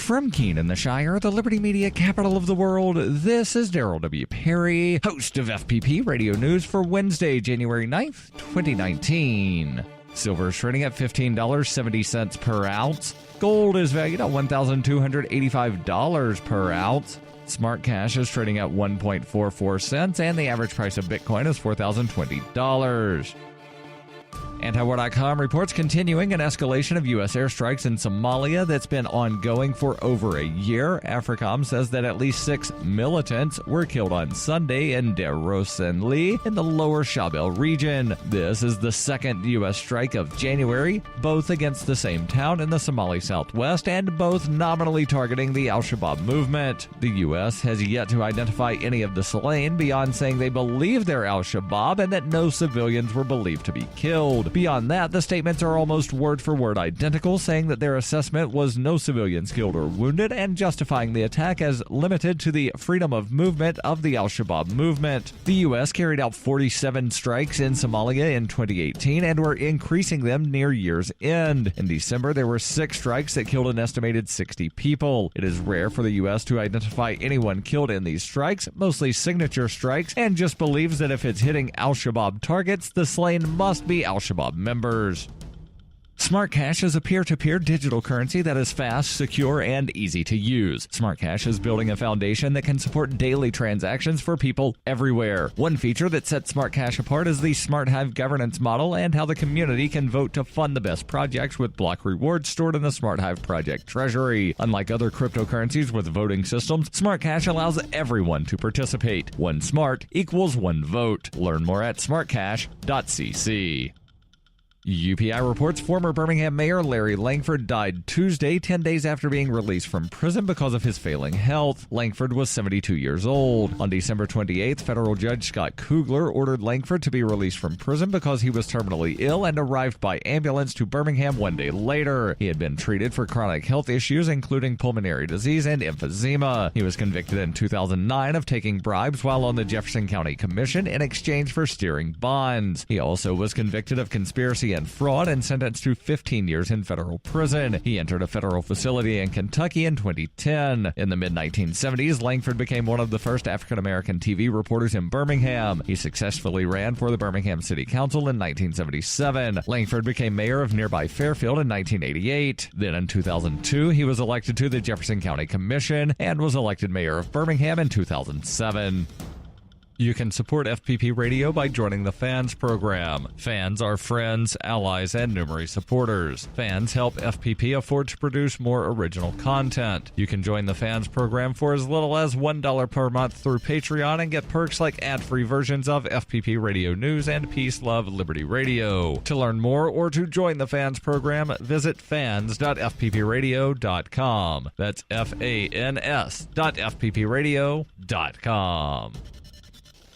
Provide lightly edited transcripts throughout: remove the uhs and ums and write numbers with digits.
From Keene in the Shire, the Liberty Media capital of the world, this is Daryl W. Perry, host of FPP Radio News for Wednesday, January 9th, 2019. Silver is trading at $15.70 per ounce. Gold is valued at $1,285 per ounce. Smart cash is trading at 1.44 cents, and the average price of Bitcoin is $4,020. Antiwar.com reports continuing an escalation of U.S. airstrikes in Somalia that's been ongoing for over a year. AFRICOM says that at least 6 militants were killed on Sunday in Derosenli in the lower Shabelle region. This is the second U.S. strike of January, both against the same town in the Somali southwest and both nominally targeting the al-Shabaab movement. The U.S. has yet to identify any of the slain beyond saying they believe they're al-Shabaab and that no civilians were believed to be killed. Beyond that, the statements are almost word-for-word identical, saying that their assessment was no civilians killed or wounded and justifying the attack as limited to the freedom of movement of the al-Shabaab movement. The U.S. carried out 47 strikes in Somalia in 2018 and were increasing them near year's end. In December, there were 6 strikes that killed an estimated 60 people. It is rare for the U.S. to identify anyone killed in these strikes, mostly signature strikes, and just believes that if it's hitting al-Shabaab targets, the slain must be al-Shabaab members. Smart Cash is a peer-to-peer digital currency that is fast, secure, and easy to use. Smart Cash is building a foundation that can support daily transactions for people everywhere. One feature that sets Smart Cash apart is the Smart Hive governance model and how the community can vote to fund the best projects with block rewards stored in the Smart Hive project treasury. Unlike other cryptocurrencies with voting systems, Smart Cash allows everyone to participate. One smart equals one vote. Learn more at smartcash.cc. UPI reports former Birmingham Mayor Larry Langford died Tuesday, 10 days after being released from prison because of his failing health. Langford was 72 years old. On December 28th, federal judge Scott Kugler ordered Langford to be released from prison because he was terminally ill and arrived by ambulance to Birmingham one day later. He had been treated for chronic health issues, including pulmonary disease and emphysema. He was convicted in 2009 of taking bribes while on the Jefferson County Commission in exchange for steering bonds. He also was convicted of conspiracy and fraud and sentenced to 15 years in federal prison. He entered a federal facility in Kentucky in 2010. In the mid-1970s, Langford became one of the first African-American TV reporters in Birmingham. He successfully ran for the Birmingham City Council in 1977. Langford became mayor of nearby Fairfield in 1988. Then in 2002, he was elected to the Jefferson County Commission and was elected mayor of Birmingham in 2007. You can support FPP Radio by joining the Fans program. Fans are friends, allies, and numerous supporters. Fans help FPP afford to produce more original content. You can join the Fans program for as little as $1 per month through Patreon and get perks like ad-free versions of FPP Radio News and Peace, Love, Liberty Radio. To learn more or to join the Fans program, visit fans.fppradio.com. That's fans.fppradio.com.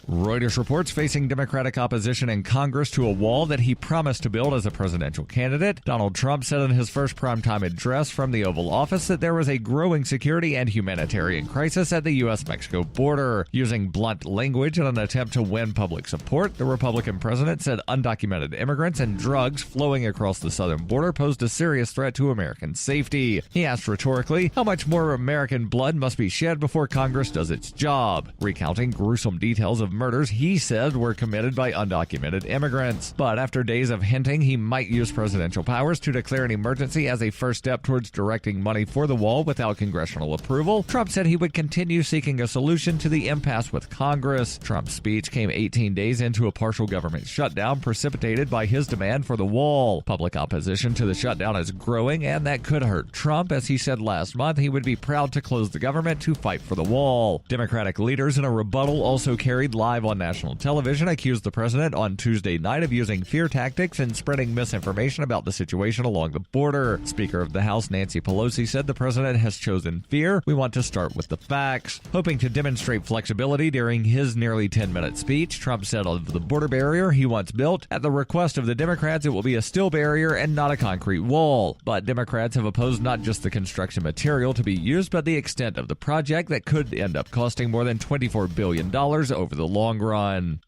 Reuters reports facing Democratic opposition in Congress to a wall that he promised to build as a presidential candidate. Donald Trump said in his first primetime address from the Oval Office that there was a growing security and humanitarian crisis at the U.S.-Mexico border. Using blunt language in an attempt to win public support, the Republican president said undocumented immigrants and drugs flowing across the southern border posed a serious threat to American safety. He asked rhetorically, how much more American blood must be shed before Congress does its job, recounting gruesome details of murders he said were committed by undocumented immigrants. But after days of hinting he might use presidential powers to declare an emergency as a first step towards directing money for the wall without congressional approval, Trump said he would continue seeking a solution to the impasse with Congress. Trump's speech came 18 days into a partial government shutdown precipitated by his demand for the wall. Public opposition to the shutdown is growing, and that could hurt Trump, as he said last month he would be proud to close the government to fight for the wall. Democratic leaders in a rebuttal also carried live on national television accused the president on Tuesday night of using fear tactics and spreading misinformation about the situation along the border. Speaker of the House Nancy Pelosi said the president has chosen fear. We want to start with the facts. Hoping to demonstrate flexibility during his nearly 10-minute speech, Trump said of the border barrier he wants built, at the request of the Democrats, it will be a steel barrier and not a concrete wall. But Democrats have opposed not just the construction material to be used, but the extent of the project that could end up costing more than $24 billion over the long run.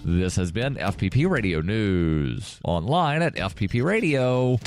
This has been FPP Radio News. Online at fppradio.com.